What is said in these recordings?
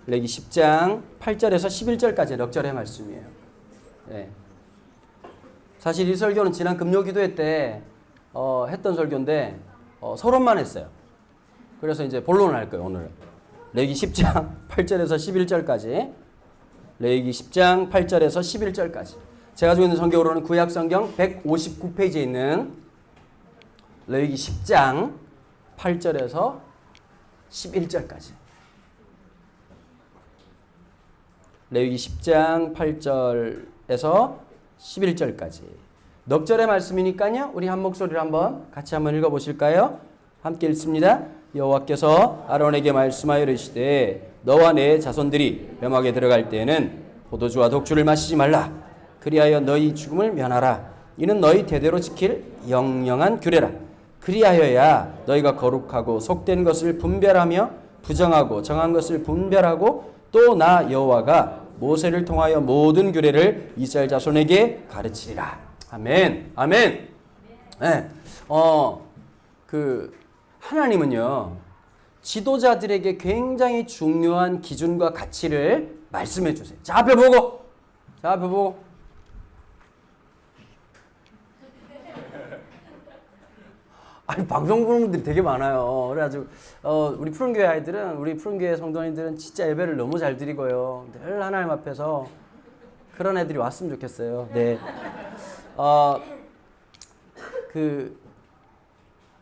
레위기 10장 8절에서 11절까지 넉절의 말씀이에요. 네. 사실 이 설교는 지난 금요기도회 때 했던 설교인데 서론만 했어요. 그래서 이제 본론을 할 거예요. 오늘 레위기 10장 8절에서 11절까지 레위기 10장 8절에서 11절까지 제가 가지고 있는 성경으로는 구약성경 159페이지에 있는 레위기 10장 8절에서 11절까지 레위기 10장 8절에서 11절까지 넉절의 말씀이니까요. 우리 한 목소리로 같이 한번 읽어보실까요? 함께 읽습니다. 여호와께서 아론에게 말씀하여 이르시되 너와 내 자손들이 명하게 들어갈 때에는 포도주와 독주를 마시지 말라. 그리하여 너희 죽음을 면하라. 이는 너희 대대로 지킬 영영한 규례라. 그리하여야 너희가 거룩하고 속된 것을 분별하며 부정하고 정한 것을 분별하고 또 나 여호와가 모세를 통하여 모든 규례를 이스라엘 자손에게 가르치리라. 아멘. 아멘. 네. 하나님은요, 지도자들에게 굉장히 중요한 기준과 가치를 말씀해 주세요. 자, 앞에 보고. 아니, 방송 보는 분들이 되게 많아요. 그래가지고, 우리 푸른교회 아이들은, 우리 푸른교회 성도님들은 진짜 예배를 너무 잘 드리고요. 늘 하나님 앞에서 그런 애들이 왔으면 좋겠어요. 네.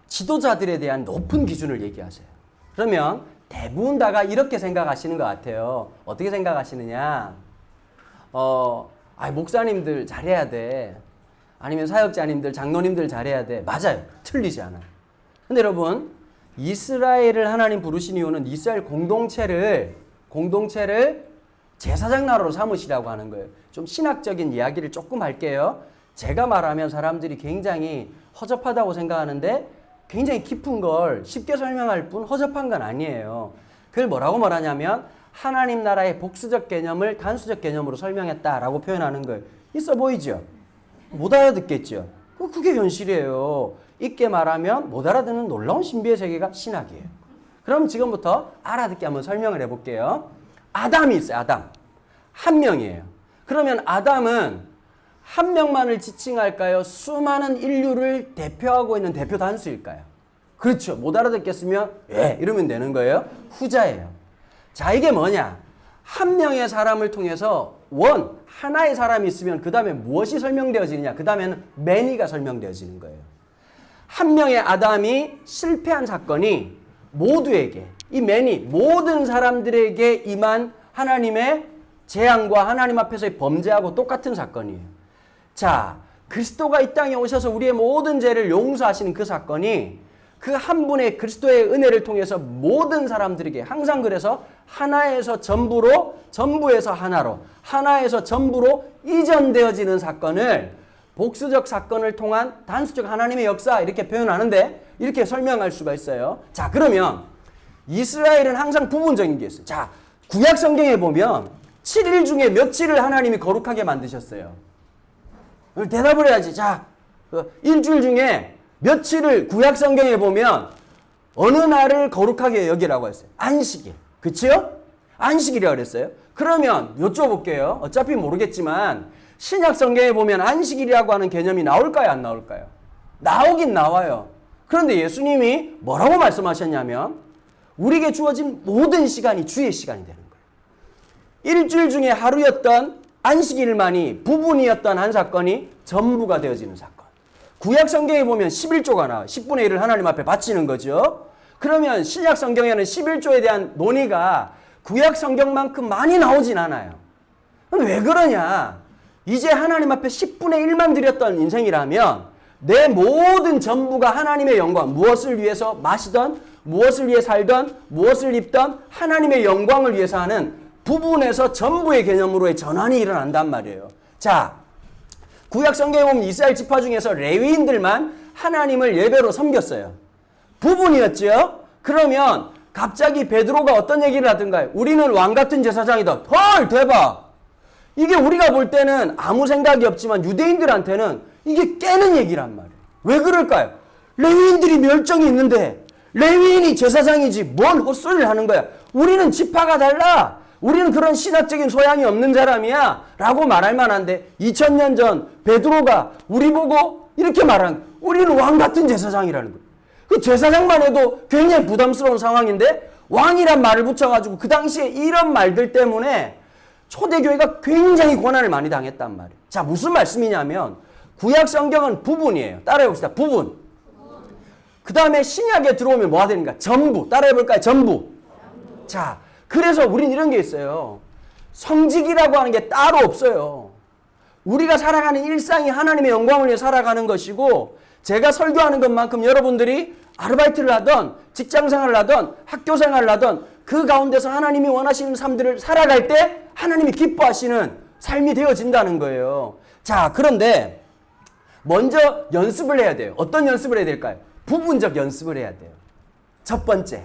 지도자들에 대한 높은 기준을 얘기하세요. 그러면 대부분 다가 이렇게 생각하시는 것 같아요. 어떻게 생각하시느냐? 목사님들 잘해야 돼. 아니면 사역자님들, 장로님들 잘해야 돼. 맞아요. 틀리지 않아요. 근데 여러분, 이스라엘을 하나님 부르신 이유는 이스라엘 공동체를 제사장 나라로 삼으시라고 하는 거예요. 좀 신학적인 이야기를 조금 할게요. 제가 말하면 사람들이 굉장히 허접하다고 생각하는데 굉장히 깊은 걸 쉽게 설명할 뿐 허접한 건 아니에요. 그걸 뭐라고 말하냐면 하나님 나라의 복수적 개념을 단수적 개념으로 설명했다라고 표현하는 거예요. 있어 보이죠? 못 알아듣겠죠? 그게 현실이에요. 있게 말하면 못 알아듣는 놀라운 신비의 세계가 신학이에요. 그럼 지금부터 알아듣게 한번 설명을 해볼게요. 아담이 있어요. 아담. 한 명이에요. 그러면 아담은 한 명만을 지칭할까요? 수많은 인류를 대표하고 있는 대표 단수일까요? 그렇죠. 못 알아듣겠으면 이러면 되는 거예요. 후자예요. 자, 이게 뭐냐? 한 명의 사람을 통해서 하나의 사람이 있으면 그 다음에 무엇이 설명되어지느냐? 그 다음에는 매니가 설명되어지는 거예요. 한 명의 아담이 실패한 사건이 모두에게, 이 매니, 모든 사람들에게 임한 하나님의 재앙과 하나님 앞에서의 범죄하고 똑같은 사건이에요. 자, 그리스도가 이 땅에 오셔서 우리의 모든 죄를 용서하시는 그 사건이 그 한 분의 그리스도의 은혜를 통해서 모든 사람들에게 항상 그래서 하나에서 전부로, 전부에서 하나로, 하나에서 전부로 이전되어지는 사건을 복수적 사건을 통한 단수적 하나님의 역사 이렇게 표현하는데 이렇게 설명할 수가 있어요. 자, 그러면 이스라엘은 항상 부분적인 게 있어요. 자, 구약 성경에 보면 7일 중에 며칠을 하나님이 거룩하게 만드셨어요. 대답을 해야지. 자, 일주일 중에 며칠을 구약 성경에 보면 어느 날을 거룩하게 여기라고 했어요. 안식일. 그치요? 안식일이라고 그랬어요. 그러면 여쭤볼게요. 어차피 모르겠지만 신약 성경에 보면 안식일이라고 하는 개념이 나올까요? 안 나올까요? 나오긴 나와요. 그런데 예수님이 뭐라고 말씀하셨냐면 우리에게 주어진 모든 시간이 주의 시간이 되는 거예요. 일주일 중에 하루였던 안식일만이 부분이었던 한 사건이 전부가 되어지는 사건. 구약 성경에 보면 11조가 나와요. 10분의 1을 하나님 앞에 바치는 거죠. 그러면 신약 성경에는 11조에 대한 논의가 구약 성경만큼 많이 나오진 않아요. 그럼 왜 그러냐? 이제 하나님 앞에 10분의 1만 드렸던 인생이라면 내 모든 전부가 하나님의 영광, 무엇을 위해서 마시던, 무엇을 위해 살던, 무엇을 입던 하나님의 영광을 위해서 하는 부분에서 전부의 개념으로의 전환이 일어난단 말이에요. 자, 구약 성경에 보면 이스라엘 지파 중에서 레위인들만 하나님을 예배로 섬겼어요. 부분이었죠. 그러면 갑자기 베드로가 어떤 얘기를 하던가요? 우리는 왕 같은 제사장이다. 헐, 대박. 이게 우리가 볼 때는 아무 생각이 없지만 유대인들한테는 이게 깨는 얘기란 말이에요. 왜 그럴까요? 레위인들이 멸종이 있는데 레위인이 제사장이지 뭘 헛소리를 하는 거야. 우리는 지파가 달라. 우리는 그런 신학적인 소양이 없는 사람이야 라고 말할 만한데 2000년 전 베드로가 우리 보고 이렇게 말한 우리는 왕 같은 제사장이라는 거예요. 그 제사장만 해도 굉장히 부담스러운 상황인데 왕이란 말을 붙여가지고 그 당시에 이런 말들 때문에 초대교회가 굉장히 고난을 많이 당했단 말이에요. 자, 무슨 말씀이냐면 구약 성경은 부분이에요. 따라해봅시다. 부분. 그 다음에 신약에 들어오면 뭐가 되는가? 전부. 따라해볼까요? 전부. 자, 그래서 우린 이런 게 있어요. 성직이라고 하는 게 따로 없어요. 우리가 살아가는 일상이 하나님의 영광을 위해 살아가는 것이고 제가 설교하는 것만큼 여러분들이 아르바이트를 하던 직장생활을 하던 학교생활을 하던 그 가운데서 하나님이 원하시는 삶들을 살아갈 때 하나님이 기뻐하시는 삶이 되어진다는 거예요. 자, 그런데 먼저 연습을 해야 돼요. 어떤 연습을 해야 될까요? 부분적 연습을 해야 돼요. 첫 번째.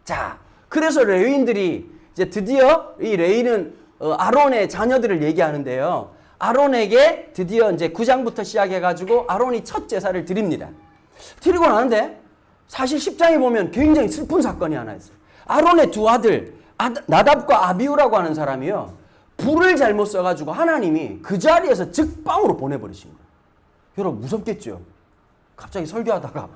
자, 그래서 레위인들이 이제 드디어 이 레위는 아론의 자녀들을 얘기하는데요. 아론에게 드디어 이제 9장부터 시작해가지고 아론이 첫 제사를 드립니다. 드리고 나는데 사실 10장에 보면 굉장히 슬픈 사건이 하나 있어요. 아론의 두 아들 나답과 아비후라고 하는 사람이요. 불을 잘못 써가지고 하나님이 그 자리에서 즉방으로 보내버리신 거예요. 여러분 무섭겠죠? 갑자기 설교하다가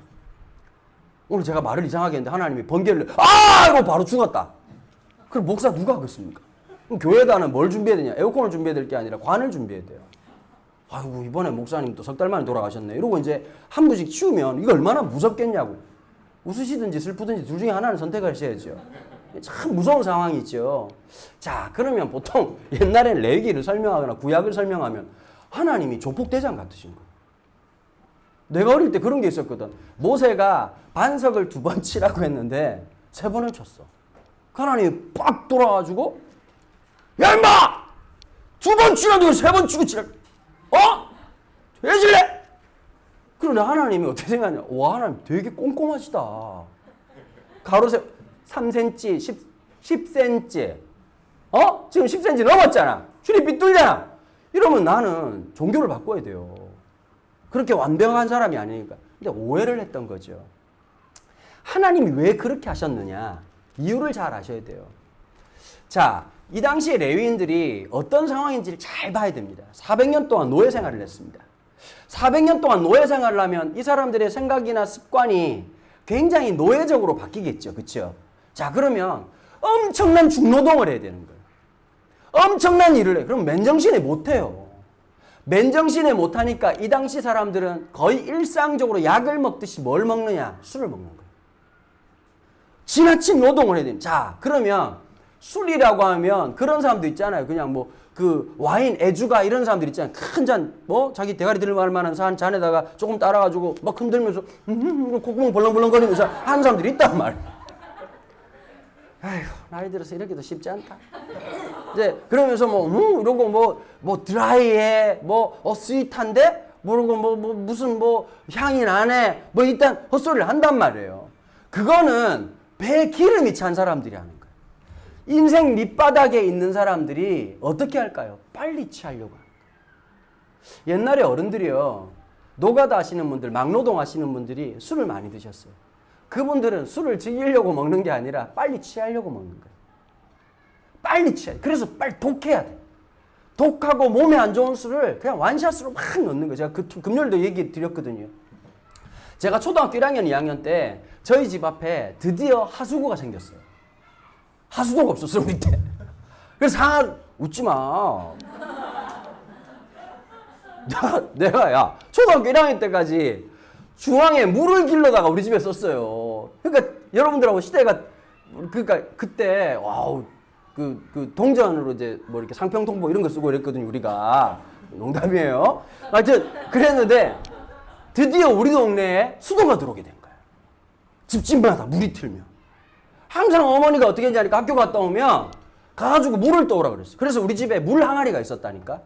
오늘 제가 말을 이상하게 했는데 하나님이 번개를 이러고 바로 죽었다. 그럼 목사 누가 하겠습니까? 그럼 교회단은 뭘 준비해야 되냐? 에어컨을 준비해야 될 게 아니라 관을 준비해야 돼요. 아이고 이번에 목사님 또 석 달 만에 돌아가셨네. 이러고 이제 한 부씩 치우면 이거 얼마나 무섭겠냐고. 웃으시든지 슬프든지 둘 중에 하나를 선택하셔야죠. 참 무서운 상황이 있죠. 자, 그러면 보통 옛날엔 레위기를 설명하거나 구약을 설명하면 하나님이 조폭대장 같으신 거예요. 내가 어릴 때 그런 게 있었거든. 모세가 반석을 2번 치라고 했는데 3번을 쳤어. 하나님이 빡 돌아가지고 야 임마! 2번 치라도 3번 치고 치라. 해질래? 그런데 하나님이 어떻게 생각하냐? 와, 하나님 되게 꼼꼼하시다. 가로세 3cm, 10cm. 지금 10cm 넘었잖아. 줄이 삐뚤잖아. 이러면 나는 종교를 바꿔야 돼요. 그렇게 완벽한 사람이 아니니까. 근데 오해를 했던 거죠. 하나님이 왜 그렇게 하셨느냐? 이유를 잘 아셔야 돼요. 자, 이 당시에 레위인들이 어떤 상황인지를 잘 봐야 됩니다. 400년 동안 노예 생활을 했습니다. 400년 동안 노예 생활을 하면 이 사람들의 생각이나 습관이 굉장히 노예적으로 바뀌겠죠. 그렇죠? 자, 그러면 엄청난 중노동을 해야 되는 거예요. 엄청난 일을 해요. 그럼 맨정신에 못해요. 맨정신에 못하니까 이 당시 사람들은 거의 일상적으로 약을 먹듯이 뭘 먹느냐? 술을 먹는 거예요. 지나친 노동을 해야 돼요. 자, 그러면 술이라고 하면 그런 사람도 있잖아요. 그냥 뭐 그 와인, 애주가 이런 사람들 있잖아요. 큰 잔, 자기 대가리 들을 만한 잔에다가 조금 따라가지고 막 흔들면서 콧구멍 벌렁벌렁거리면서 하는 사람들이 있단 말이에요. 아휴, 나이 들어서 이렇게도 쉽지 않다. 이제 그러면서 이런 거 드라이해, 스윗한데 모르고 무슨 향이 나네, 일단 헛소리를 한단 말이에요. 그거는 배에 기름이 찬 사람들이 하는 거예요. 인생 밑바닥에 있는 사람들이 어떻게 할까요? 빨리 취하려고 합니다. 옛날에 어른들이요, 노가다 하시는 분들, 막노동 하시는 분들이 술을 많이 드셨어요. 그분들은 술을 즐기려고 먹는 게 아니라 빨리 취하려고 먹는 거예요. 빨리 취해. 그래서 빨리 독해야 돼. 독하고 몸에 안 좋은 술을 그냥 완샷으로 막 넣는 거예요. 제가 금요일도 얘기 드렸거든요. 제가 초등학교 1학년, 2학년 때 저희 집 앞에 드디어 하수구가 생겼어요. 하수도가 없었어, 우리 때. 그래서 웃지 마. 내가 초등학교 1학년 때까지 중앙에 물을 길러다가 우리 집에 썼어요. 그러니까 여러분들하고 시대가, 그러니까 그때 와우, 그 동전으로 이제 이렇게 상평통보 이런 거 쓰고 이랬거든요, 우리가. 농담이에요. 하여튼 그랬는데 드디어 우리 동네에 수도가 들어오게 된 거예요. 집집마다 물이 틀면. 항상 어머니가 어떻게 했냐니까 학교 갔다 오면 가가지고 물을 떠오라 그랬어요. 그래서 우리 집에 물 항아리가 있었다니까.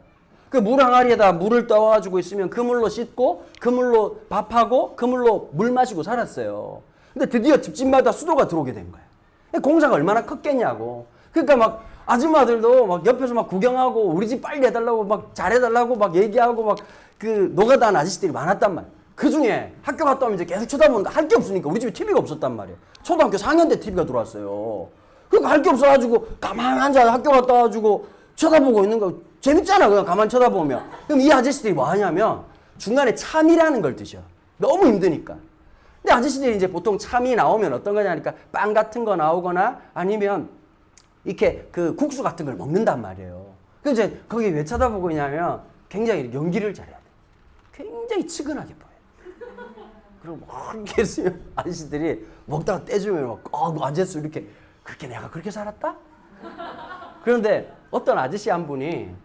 그 물 항아리에다 물을 떠가지고 있으면 그 물로 씻고 그 물로 밥하고 그 물로 물 마시고 살았어요. 근데 드디어 집집마다 수도가 들어오게 된 거예요. 공사가 얼마나 컸겠냐고. 그러니까 막 아줌마들도 막 옆에서 막 구경하고 우리 집 빨리 해달라고 막 잘해달라고 막 얘기하고 막 그 노가다 하는 아저씨들이 많았단 말이에요. 그 중에 학교 갔다 오면 이제 계속 쳐다보는데 할 게 없으니까 우리 집에 TV가 없었단 말이에요. 초등학교 4학년 때 TV가 들어왔어요. 그거 할 게 없어가지고 가만히 앉아 학교 갔다 와가지고 쳐다보고 있는 거 재밌잖아. 그냥 가만히 쳐다보면. 그럼 이 아저씨들이 뭐 하냐면 중간에 참이라는 걸 드셔. 너무 힘드니까. 근데 아저씨들이 이제 보통 참이 나오면 어떤 거냐니까 빵 같은 거 나오거나 아니면 이렇게 그 국수 같은 걸 먹는단 말이에요. 그래서 이제 거기 왜 쳐다보고 있냐면 굉장히 연기를 잘해야 돼. 굉장히 측은하게 보여요. 그리고 막 이렇게 했으면 아저씨들이 먹다가 떼주면 막 앉았어 이렇게. 그렇게 내가 그렇게 살았다? 그런데 어떤 아저씨 한 분이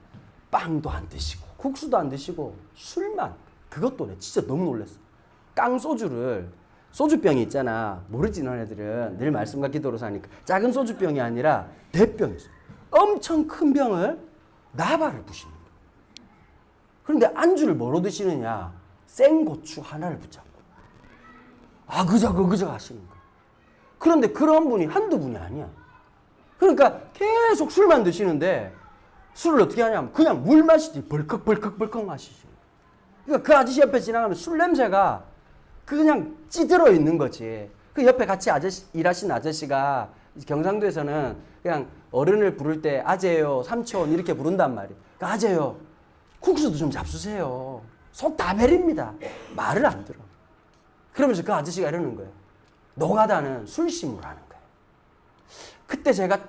빵도 안 드시고 국수도 안 드시고 술만, 그것도 내 진짜 너무 놀랐어. 깡소주를, 소주병이 있잖아. 모르지 너네들은. 늘 말씀과 기도로 사니까. 작은 소주병이 아니라 대병이 있어. 엄청 큰 병을 나발을 부시는 거야. 그런데 안주를 뭐로 드시느냐? 생고추 하나를 붙잡고 그저 하시는 거야. 그런데 그런 분이 한두 분이 아니야. 그러니까 계속 술만 드시는데 술을 어떻게 하냐면 그냥 물 마시지 벌컥 마시지. 그러니까 그 아저씨 옆에 지나가면 술 냄새가 그냥 찌들어 있는 거지. 그 옆에 같이 일하신 아저씨가 경상도에서는 그냥 어른을 부를 때 아재요, 삼촌 이렇게 부른단 말이에요. 그러니까 아재요, 국수도 좀 잡수세요. 속 다 베립니다. 말을 안 들어. 그러면서 그 아저씨가 이러는 거예요. 노가다는 술심으로 하는 거예요. 그때 제가 딱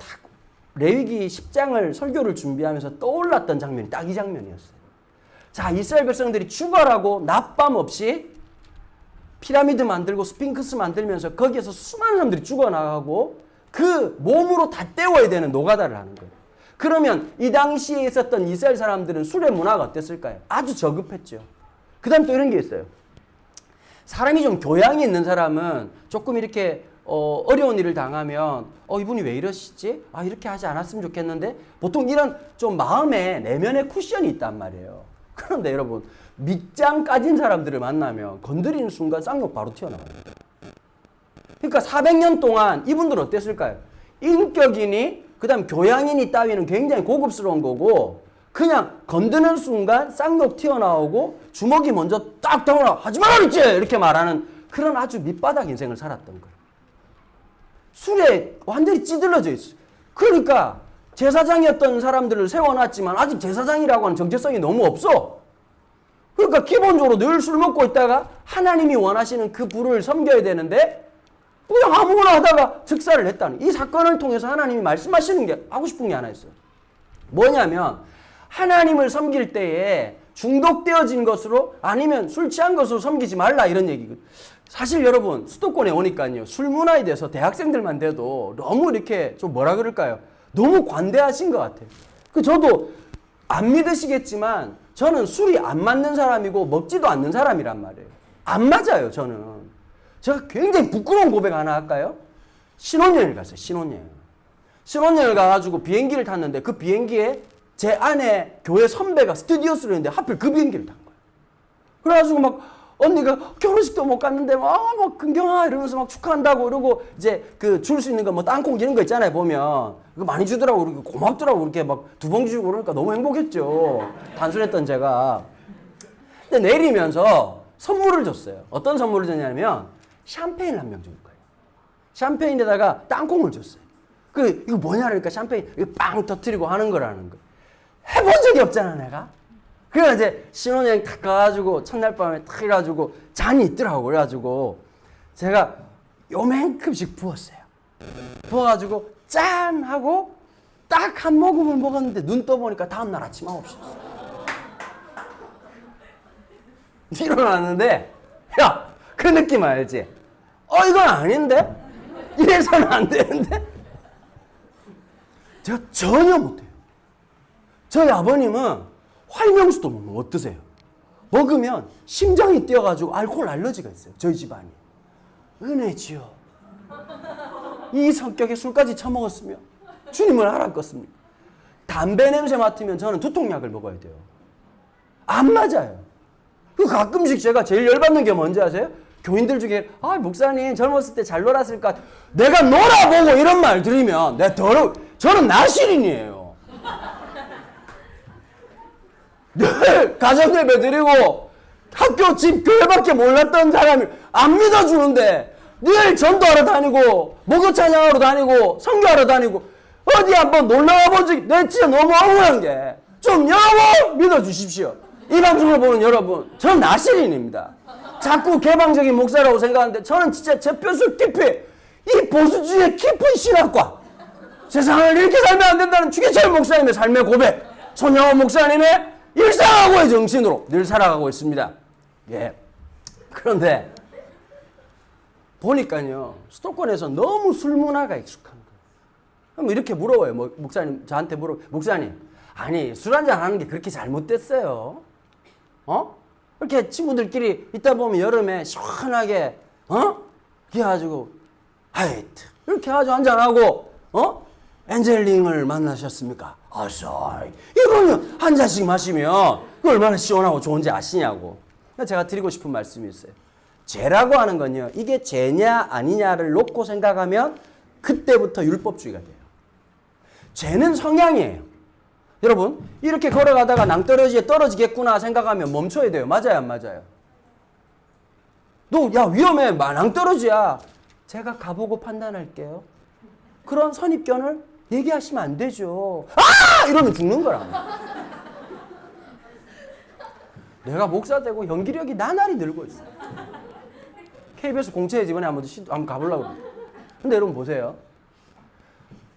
레위기 10장을 설교를 준비하면서 떠올랐던 장면이 딱 이 장면이었어요. 자, 이스라엘 백성들이 죽어라고 낮밤 없이 피라미드 만들고 스핑크스 만들면서 거기에서 수많은 사람들이 죽어나가고 그 몸으로 다 때워야 되는 노가다를 하는 거예요. 그러면 이 당시에 있었던 이스라엘 사람들은 술의 문화가 어땠을까요? 아주 저급했죠. 그 다음 또 이런 게 있어요. 사람이 좀 교양이 있는 사람은 조금 이렇게 어려운 일을 당하면 이분이 왜 이러시지? 이렇게 하지 않았으면 좋겠는데 보통 이런 좀 마음에 내면의 쿠션이 있단 말이에요. 그런데 여러분 밑장 까진 사람들을 만나면 건드리는 순간 쌍욕 바로 튀어나와요. 그러니까 400년 동안 이분들은 어땠을까요? 인격이니 그다음 교양이니 따위는 굉장히 고급스러운 거고 그냥 건드는 순간 쌍욕 튀어나오고 주먹이 먼저 딱 들어오나 하지 말라 그랬지 이렇게 말하는 그런 아주 밑바닥 인생을 살았던 거예요. 술에 완전히 찌들러져 있어요. 그러니까 제사장이었던 사람들을 세워놨지만 아직 제사장이라고 하는 정체성이 너무 없어. 그러니까 기본적으로 늘 술 먹고 있다가 하나님이 원하시는 그 불을 섬겨야 되는데 그냥 아무거나 하다가 즉사를 했다는 이 사건을 통해서 하나님이 말씀하시는 게 하고 싶은 게 하나 있어요. 뭐냐면 하나님을 섬길 때에 중독되어진 것으로 아니면 술 취한 것으로 섬기지 말라 이런 얘기거든요. 사실 여러분 수도권에 오니까요. 술 문화에 대해서 대학생들만 돼도 너무 이렇게 좀 뭐라 그럴까요? 너무 관대하신 것 같아요. 저도 안 믿으시겠지만 저는 술이 안 맞는 사람이고 먹지도 않는 사람이란 말이에요. 안 맞아요 저는. 제가 굉장히 부끄러운 고백 하나 할까요? 신혼여행을 갔어요. 신혼여행을 가가지고 비행기를 탔는데 그 비행기에 제 아내 교회 선배가 스튜디오스로 했는데 하필 그 비행기를 탄 거예요. 그래가지고 막 언니가 결혼식도 못 갔는데 막 긍경아 이러면서 막 축하한다고 그러고 이제 그 줄 수 있는 거 뭐 땅콩 이런 거 있잖아요 보면 그거 많이 주더라고 그러고 고맙더라고 이렇게 막 두 봉지 주고 그러니까 너무 행복했죠. 단순했던 제가. 근데 내리면서 선물을 줬어요. 어떤 선물을 줬냐면 샴페인 한 병 준 거예요. 샴페인에다가 땅콩을 줬어요. 이거 뭐냐 그러니까 샴페인 이거 빵 터뜨리고 하는 거라는 거. 해본 적이 없잖아 내가. 그래서 이제 신혼여행 탁 가가지고 첫날 밤에 탁 해가지고 잔이 있더라고. 그래가지고 제가 요만큼씩 부었어요. 부어가지고 짠 하고 딱 한 모금을 먹었는데 눈 떠보니까 다음날 아침 9시였어. 일어났는데 야 그 느낌 알지? 이건 아닌데? 이래서는 안 되는데? 제가 전혀 못해요. 저희 아버님은 활명수도 못 드세요. 먹으면 심장이 뛰어가지고 알코올 알러지가 있어요. 저희 집안이. 은혜지요. 이 성격에 술까지 처먹었으면 주님을 알았겠습니까? 담배 냄새 맡으면 저는 두통약을 먹어야 돼요. 안 맞아요. 가끔씩 제가 제일 열받는 게 뭔지 아세요? 교인들 중에 목사님 젊었을 때 잘 놀았을까? 내가 놀아보고 이런 말 들으면 저는 나시린이에요. 늘 가정예배 드리고 학교 집 교회밖에 몰랐던 사람이 안 믿어주는데 늘 전도하러 다니고 목요 찬양하러 다니고 선교하러 다니고 어디 한번 놀러와 본 적이 내 진짜 너무 억울한 게 좀 여러분 믿어주십시오. 이 방송을 보는 여러분, 저는 나시린입니다. 자꾸 개방적인 목사라고 생각하는데 저는 진짜 제 뼛속 깊이 이 보수주의의 깊은 신학과 세상을 이렇게 살면 안 된다는 주기철 목사님의 삶의 고백, 손영원 목사님의 일상하고의 정신으로 늘 살아가고 있습니다. 예. 그런데 보니까요, 수도권에서 너무 술 문화가 익숙한 거예요. 그럼 이렇게 물어봐요. 목사님, 저한테 목사님, 아니, 술 한잔 하는 게 그렇게 잘못됐어요? 이렇게 친구들끼리 있다 보면 여름에 시원하게, 이렇게 해가지고, 하이트, 이렇게 해가지고 한잔하고, 엔젤링을 만나셨습니까? 아싸, 이거는 한 잔씩 마시면 그 얼마나 시원하고 좋은지 아시냐고. 제가 드리고 싶은 말씀이 있어요. 죄라고 하는 건요, 이게 죄냐 아니냐를 놓고 생각하면 그때부터 율법주의가 돼요. 죄는 성향이에요. 여러분, 이렇게 걸어가다가 낭떠러지에 떨어지겠구나 생각하면 멈춰야 돼요. 맞아요, 안 맞아요? 너, 야, 위험해. 낭떠러지야. 제가 가보고 판단할게요. 그런 선입견을 얘기하시면 안 되죠. 아! 이러면 죽는 거라. 내가 목사 되고 연기력이 나날이 늘고 있어. KBS 공채에 이번에 한번 가보려고. 근데 여러분 보세요.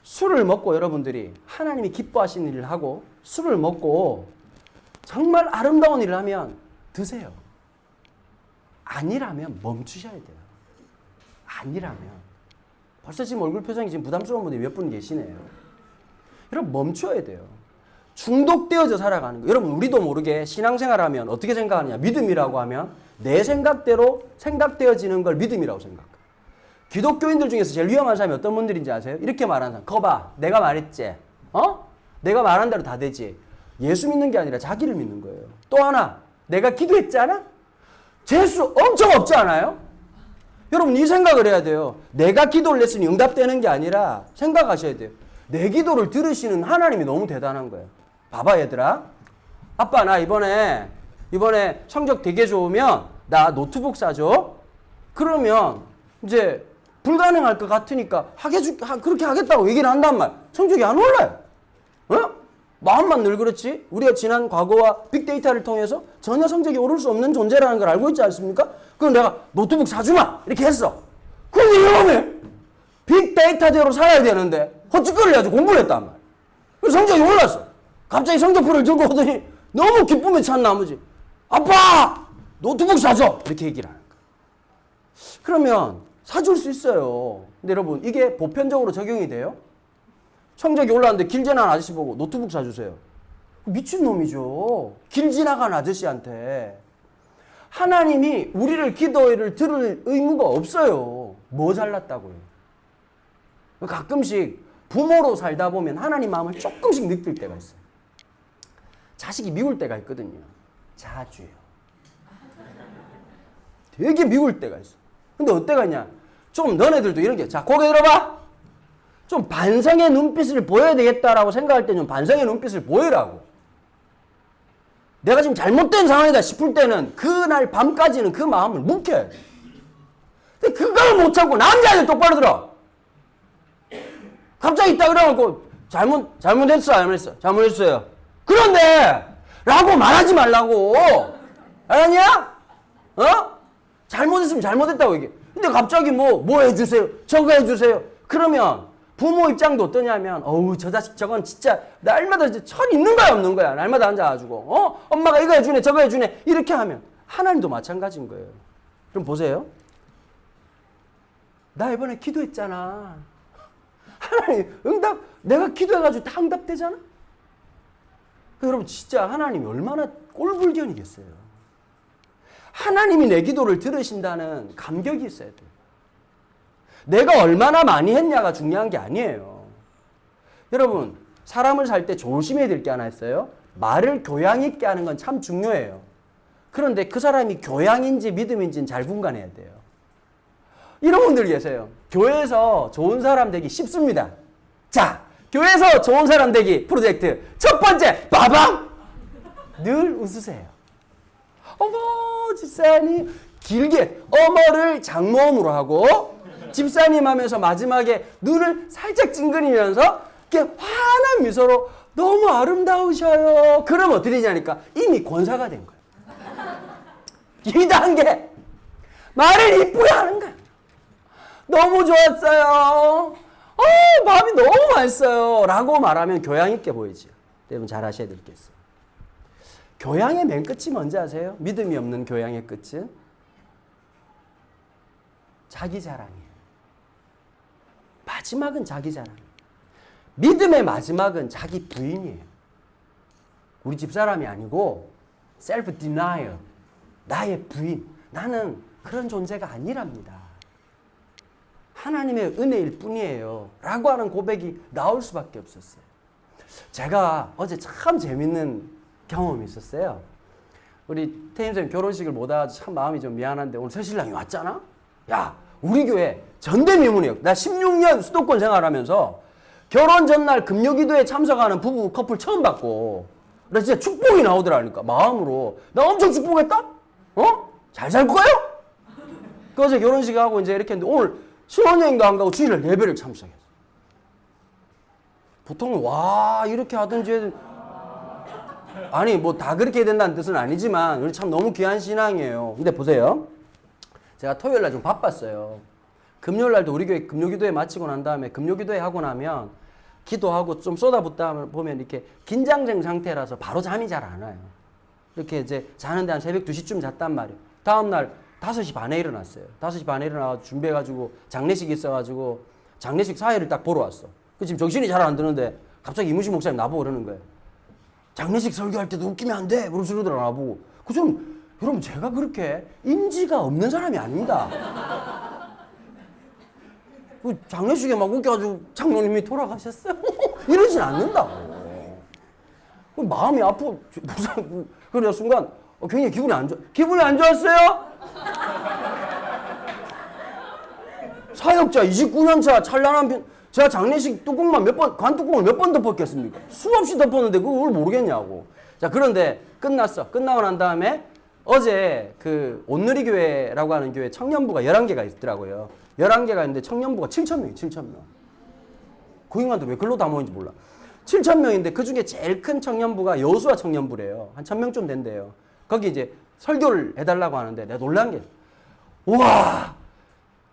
술을 먹고 여러분들이 하나님이 기뻐하시는 일을 하고 술을 먹고 정말 아름다운 일을 하면 드세요. 아니라면 멈추셔야 돼요. 아니라면. 벌써 지금 얼굴 표정이 지금 부담스러운 분이 몇 분 계시네요. 여러분 멈춰야 돼요. 중독되어져 살아가는 거. 여러분 우리도 모르게 신앙생활하면 어떻게 생각하느냐. 믿음이라고 하면 내 생각대로 생각되어지는 걸 믿음이라고 생각해요. 기독교인들 중에서 제일 위험한 사람이 어떤 분들인지 아세요? 이렇게 말하는 사람. 거봐, 내가 말했지. 내가 말한 대로 다 되지. 예수 믿는 게 아니라 자기를 믿는 거예요. 또 하나, 내가 기도했잖아? 재수 엄청 없지 않아요? 여러분 이 생각을 해야 돼요. 내가 기도를 했으니 응답되는 게 아니라 생각하셔야 돼요. 내 기도를 들으시는 하나님이 너무 대단한 거예요. 봐봐 얘들아. 아빠 나 이번에 성적 되게 좋으면 나 노트북 사줘. 그러면 이제 불가능할 것 같으니까 그렇게 하겠다고 얘기를 한단 말. 성적이 안 올라요. 마음만 늘 그렇지. 우리가 지난 과거와 빅데이터를 통해서 전혀 성적이 오를 수 없는 존재라는 걸 알고 있지 않습니까? 그럼 내가 노트북 사주마 이렇게 했어. 그럼 위험해. 빅데이터대로 살아야 되는데 헛짓거리를 해가지고 공부를 했단 말. 그래서 성적이 올랐어. 갑자기 성적표를 들고 오더니 너무 기쁨에 찬 나머지 아빠 노트북 사줘 이렇게 얘기를 하는 거야. 그러면 사줄 수 있어요. 근데 여러분 이게 보편적으로 적용이 돼요? 성적이 올랐는데 길 지나간 아저씨 보고 노트북 사주세요. 미친놈이죠. 길 지나간 아저씨한테. 하나님이 우리를 기도를 들을 의무가 없어요. 뭐 잘났다고요. 가끔씩 부모로 살다 보면 하나님 마음을 조금씩 느낄 때가 있어요. 자식이 미울 때가 있거든요. 자주요. 되게 미울 때가 있어. 근데 어때가 있냐? 좀 너네들도 이런 게, 자, 고개 들어봐. 좀 반성의 눈빛을 보여야 되겠다라고 생각할 때 좀 반성의 눈빛을 보이라고. 내가 지금 잘못된 상황이다 싶을 때는 그날 밤까지는 그 마음을 묵혀야 돼. 근데 그걸 못 참고 남자들 똑바로 들어. 갑자기 있다 그래갖고 잘못했어, 안 했어? 잘못했어요. 그런데 라고 말하지 말라고. 알았냐? 잘못했으면 잘못했다고 얘기해. 근데 갑자기 뭐 해주세요. 저거 해주세요. 그러면 부모 입장도 어떠냐면 어우 저 자식 저건 진짜 날마다 철 있는 거야 없는 거야. 날마다 앉아가지고 엄마가 이거 해주네 저거 해주네 이렇게 하면 하나님도 마찬가지인 거예요. 그럼 보세요. 나 이번에 기도했잖아. 하나님 응답 내가 기도해가지고 다 응답되잖아. 여러분 진짜 하나님이 얼마나 꼴불견이겠어요. 하나님이 내 기도를 들으신다는 감격이 있어야 돼요. 내가 얼마나 많이 했냐가 중요한 게 아니에요. 여러분 사람을 살 때 조심해야 될 게 하나 있어요. 말을 교양 있게 하는 건 참 중요해요. 그런데 그 사람이 교양인지 믿음인지는 잘 분간해야 돼요. 이런 분들 계세요. 교회에서 좋은 사람 되기 쉽습니다. 자, 교회에서 좋은 사람 되기 프로젝트 첫 번째 빠밤! 늘 웃으세요. 어머 집사님 길게 어머를 장모음으로 하고 집사님 하면서 마지막에 눈을 살짝 찡그리면서 이렇게 환한 미소로 너무 아름다우셔요. 그럼 어떻게 되냐니까 이미 권사가 된 거예요. 2단계 말을 이쁘게 하는 거야. 너무 좋았어요. 마음이 너무 맛있어요. 라고 말하면 교양 있게 보이죠. 여러분 잘 하셔야 될 게 있어요. 교양의 맨 끝이 뭔지 아세요? 믿음이 없는 교양의 끝은 자기 자랑이에요. 마지막은 자기 자랑. 믿음의 마지막은 자기 부인이에요. 우리 집사람이 아니고 self denial. 나의 부인. 나는 그런 존재가 아니랍니다. 하나님의 은혜일 뿐이에요. 라고 하는 고백이 나올 수밖에 없었어요. 제가 어제 참 재밌는 경험이 있었어요. 우리 태임 선생님 결혼식을 못 와서 참 마음이 좀 미안한데 오늘 새신랑이 왔잖아? 야, 우리 교회 전대미문이에요. 나 16년 수도권 생활하면서 결혼 전날 금요기도에 참석하는 부부 커플 처음 봤고 나 진짜 축복이 나오더라니까 마음으로. 나 엄청 축복했다? 잘 살 거예요? 그래서 결혼식 하고 이제 이렇게 했는데 오늘 신혼여행도 안 가고 주일날 예배를 참석했어. 보통은 와 이렇게 하든지 아니 뭐 다 그렇게 해야 된다는 뜻은 아니지만 우리 참 너무 귀한 신앙이에요. 근데 보세요. 제가 토요일날 좀 바빴어요. 금요일날도 우리 교회 금요기도회 마치고 난 다음에 금요기도회 하고 나면 기도하고 좀 쏟아붓다 보면 이렇게 긴장된 상태라서 바로 잠이 잘 안 와요. 이렇게 이제 자는데 한 새벽 2시쯤 잤단 말이에요. 다음날 5시 반에 일어났어요. 5시 반에 일어나서 준비해가지고 장례식이 있어가지고 장례식 사회를 딱 보러 왔어. 지금 정신이 잘 안 드는데 갑자기 이무식 목사님 나보고 그러는 거예요. 장례식 설교할 때도 웃기면 안 돼. 그러면서 그러더라 나보고. 여러분 제가 그렇게 인지가 없는 사람이 아닙니다. 장례식에 막 웃겨가지고 장로님이 돌아가셨어요. 이러진 않는다고. 마음이 아프고 그래서 순간 굉장히 기분이 안 좋아. 기분이 안 좋았어요? 사역자 29년차 찬란한 제가 장례식 뚜껑만 관뚜껑을 몇 번 덮었겠습니까? 수없이 덮었는데 그걸 모르겠냐고. 자, 그런데 끝났어. 끝나고 난 다음에 어제 그 온누리교회라고 하는 교회 청년부가 11개가 있더라고요. 11개가 있는데 청년부가 7,000명이 7,000명. 그 인간들 왜 글로 다 모인지 몰라. 7,000명인데 그 중에 제일 큰 청년부가 여수와 청년부래요. 한 1,000명 좀 된대요. 거기 이제 설교를 해달라고 하는데 내가 놀란 게 와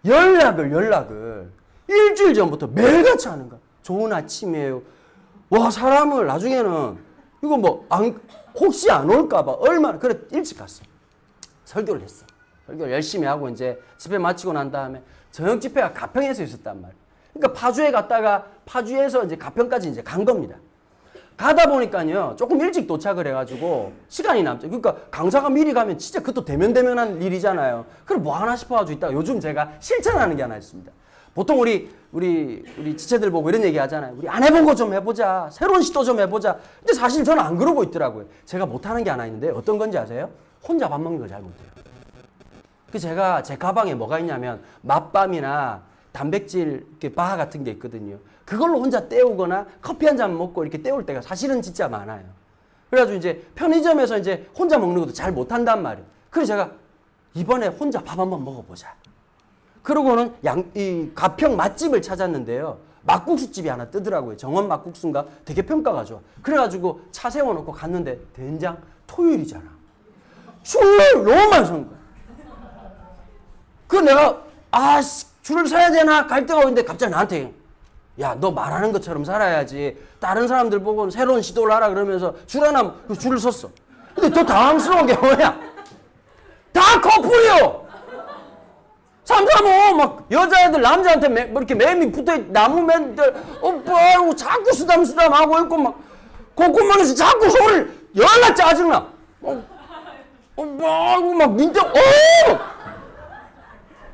연락을 일주일 전부터 매일같이 하는 거야. 좋은 아침이에요. 와 사람을 나중에는 이거 뭐 혹시 안 올까봐 얼마나 그래 일찍 갔어. 설교를 했어. 설교를 열심히 하고 이제 집회 마치고 난 다음에 저녁 집회가 가평에서 있었단 말이야. 그러니까 파주에 갔다가 파주에서 이제 가평까지 이제 간 겁니다. 가다 보니까요 조금 일찍 도착을 해가지고 시간이 남죠. 그러니까 강사가 미리 가면 진짜 그것도 대면대면한 일이잖아요. 그럼 뭐 하나 싶어가지고 있다가 요즘 제가 실천하는 게 하나 있습니다. 보통 우리 지체들 보고 이런 얘기 하잖아요. 우리 안 해본 거 좀 해보자. 새로운 시도 좀 해보자. 근데 사실 저는 안 그러고 있더라고요. 제가 못하는 게 하나 있는데 어떤 건지 아세요? 혼자 밥 먹는 걸 잘 못해요. 그 제가 제 가방에 뭐가 있냐면 맛밤이나 단백질 바 같은 게 있거든요. 그걸로 혼자 때우거나 커피 한 잔 먹고 이렇게 때울 때가 사실은 진짜 많아요. 그래가지고 이제 편의점에서 이제 혼자 먹는 것도 잘 못한단 말이에요. 그래서 제가 이번에 혼자 밥 한번 먹어보자. 그러고는 이 가평 맛집을 찾았는데요. 막국수집이 하나 뜨더라고요. 정원 막국수인가? 되게 평가가 좋아. 그래가지고 차 세워놓고 갔는데 된장 토요일이잖아. 줄을 너무 많이 선 거야. 그 내가 줄을 서야 되나 갈 데가 없는데 갑자기 나한테 야, 너 말하는 것처럼 살아야지. 다른 사람들 보고 새로운 시도를 하라 그러면서 줄을 섰어. 근데 더 당황스러운 게 뭐야? 다 커플이요. 3, 4, 5, 막, 여자애들, 남자한테 뭐 이렇게 매미 붙어있, 나무맨들, 오빠, 하고 자꾸 쓰담쓰담 하고 있고, 막, 콧구멍에서 자꾸 소리를, 열나 짜증나. 오빠, 하고 막,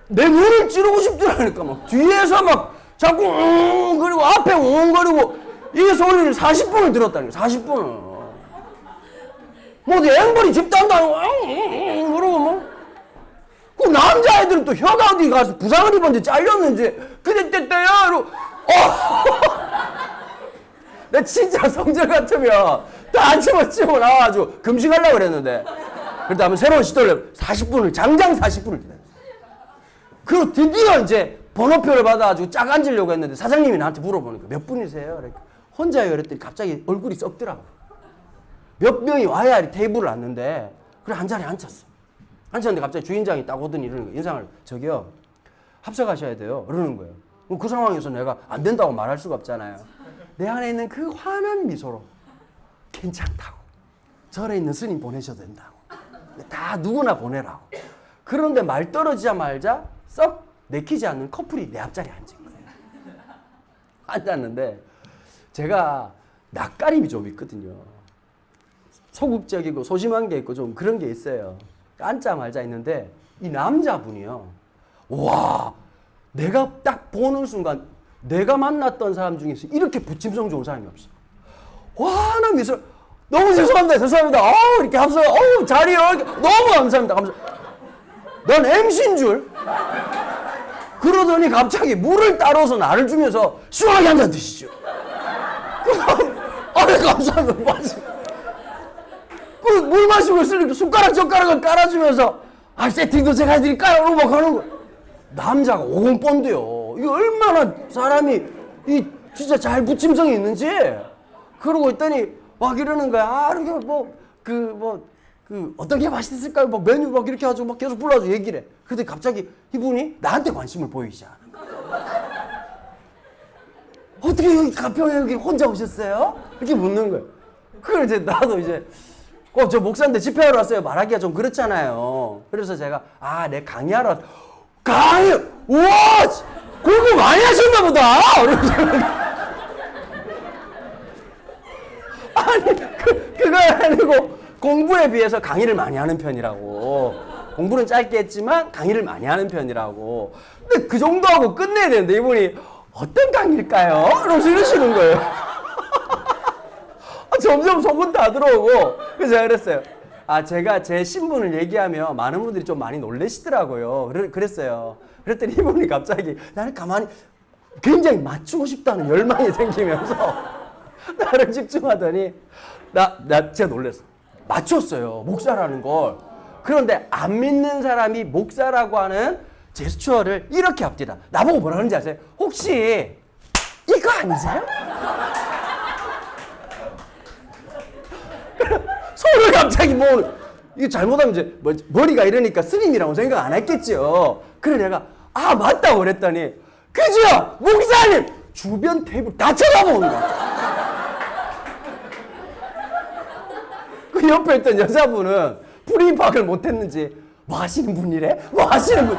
내 눈을 찌르고 싶더라니까, 막. 뒤에서 막, 자꾸, 그리고 앞에 웅거리고, 이 소리를 40분을 들었다니까, 40분을. 뭐, 내 앵벌이 집단도 아니고, 그러고 뭐. 그 남자애들은 또 혀가 어디 가서 부상을 입었는지 잘렸는지 그때 때때야 이러고 나 진짜 성질 같으면 다 안 집어치고 나와가지고 금식하려고 그랬는데 그러다 하면 새로운 시도를 40분을, 장장 40분을 기다렸어요. 그리고 드디어 이제 번호표를 받아가지고 짝 앉으려고 했는데 사장님이 나한테 물어보니까 몇 분이세요? 그러니까 혼자요. 그랬더니 갑자기 얼굴이 썩더라고. 몇 명이 와야 테이블을 앉는데, 그래, 한 자리에 앉혔어. 앉혔는데 갑자기 주인장이 딱 오더니 이러는 거예요. 인상을, 저기요, 합석하셔야 돼요. 그러는 거예요. 그 상황에서 내가 안 된다고 말할 수가 없잖아요. 내 안에 있는 그 환한 미소로 괜찮다고. 절에 있는 스님 보내셔도 된다고. 다 누구나 보내라고. 그런데 말 떨어지자마자 썩 내키지 않는 커플이 내 앞자리에 앉은 거예요. 앉았는데 제가 낯가림이 좀 있거든요. 소극적이고 소심한 게 있고 좀 그런 게 있어요. 앉자마자 있는데 이 남자분이요. 와, 내가 딱 보는 순간 내가 만났던 사람 중에서 이렇게 부침성 좋은 사람이 없어. 와, 나 미소, 너무 죄송합니다. 죄송합니다. 이렇게 합서, 자리요. 너무 감사합니다. 난 MC인 줄. 그러더니 갑자기 물을 따라서 나를 주면서 시원하게 한 잔 드시죠. 네, 감사합니다. 물 마시고 있으니까 숟가락 젓가락을 깔아주면서 세팅도 제가 해드릴까요? 막 하는 거. 남자가 50번도요. 이거 얼마나 사람이 진짜 잘 부침성이 있는지. 그러고 있더니 막 이러는 거야. 이렇게 어떤 게 맛있을까요? 막 메뉴 막 이렇게 해가지고 막 계속 불러가지고 얘기를 해. 근데 갑자기 이분이 나한테 관심을 보이기 시작하는 거야. 어떻게 여기 가평에 여기 혼자 오셨어요? 이렇게 묻는 거예요. 그걸 이제 나도 이제 저 목사인데 집회하러 왔어요. 말하기가 좀 그렇잖아요. 그래서 제가 내 강의하러 왔. 강의! 우와! 공부 많이 하셨나 보다! 아니, 그거 아니고 공부에 비해서 강의를 많이 하는 편이라고. 공부는 짧게 했지만 강의를 많이 하는 편이라고. 근데 그 정도 하고 끝내야 되는데 이분이 어떤 강의일까요? 이러면서 이러시는 거예요. 점점 소문 다 들어오고. 그래서 제가 그랬어요. 제가 제 신분을 얘기하면 많은 분들이 좀 많이 놀라시더라고요. 그랬어요. 그랬더니 이분이 갑자기 나를 가만히 굉장히 맞추고 싶다는 열망이 생기면서 나를 집중하더니 나 진짜 놀랐어. 맞췄어요. 목사라는 걸. 그런데 안 믿는 사람이 목사라고 하는 제스처를 이렇게 합디다. 나보고 뭐라 하는지 아세요? 혹시 이거 아니세요? 손을 갑자기 이거 잘못하면 이제 머리가 이러니까 스님이라고 생각 안 했겠죠. 그래 내가 맞다고 그랬더니 그죠? 목사님! 주변 테이블 다 쳐다보는 거야. 그 옆에 있던 여자분은 프리파악을 못했는지 뭐 하시는 분이래? 뭐 하시는 분?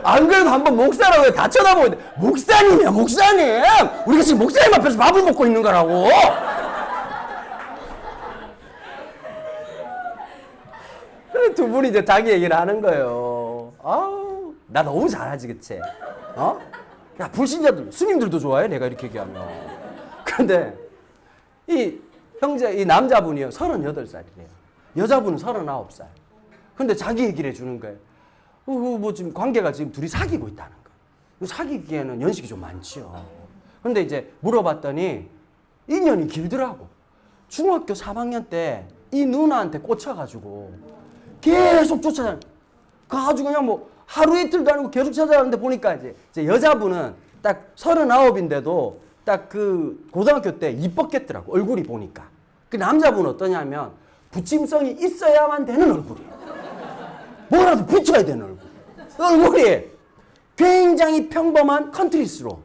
안 그래도 한번 목사라고 다 쳐다보는데 목사님이야 목사님! 우리가 지금 목사님 앞에서 밥을 먹고 있는 거라고. 두 분이 이제 자기 얘기를 하는 거예요. 나 너무 잘하지, 그치? 야, 불신자들, 스님들도 좋아해, 내가 이렇게 얘기하면. 그런데, 이 남자분이요, 38살이래요. 여자분은 39살. 근데 자기 얘기를 해주는 거예요. 지금 관계가 지금 둘이 사귀고 있다는 거예요. 사귀기에는 연식이 좀 많지요. 근데 이제 물어봤더니, 인연이 길더라고. 중학교 3학년 때 이 누나한테 꽂혀가지고, 계속 쫓아다녀. 가가지고 그냥 하루 이틀도 아니고 계속 찾아가는데 보니까 이제 여자분은 딱 39인데도 딱 그 고등학교 때 이뻤겠더라고. 얼굴이 보니까. 그 남자분은 어떠냐면 부침성이 있어야만 되는 얼굴이에요. 뭐라도 붙여야 되는 얼굴. 얼굴이 굉장히 평범한 컨트리스로.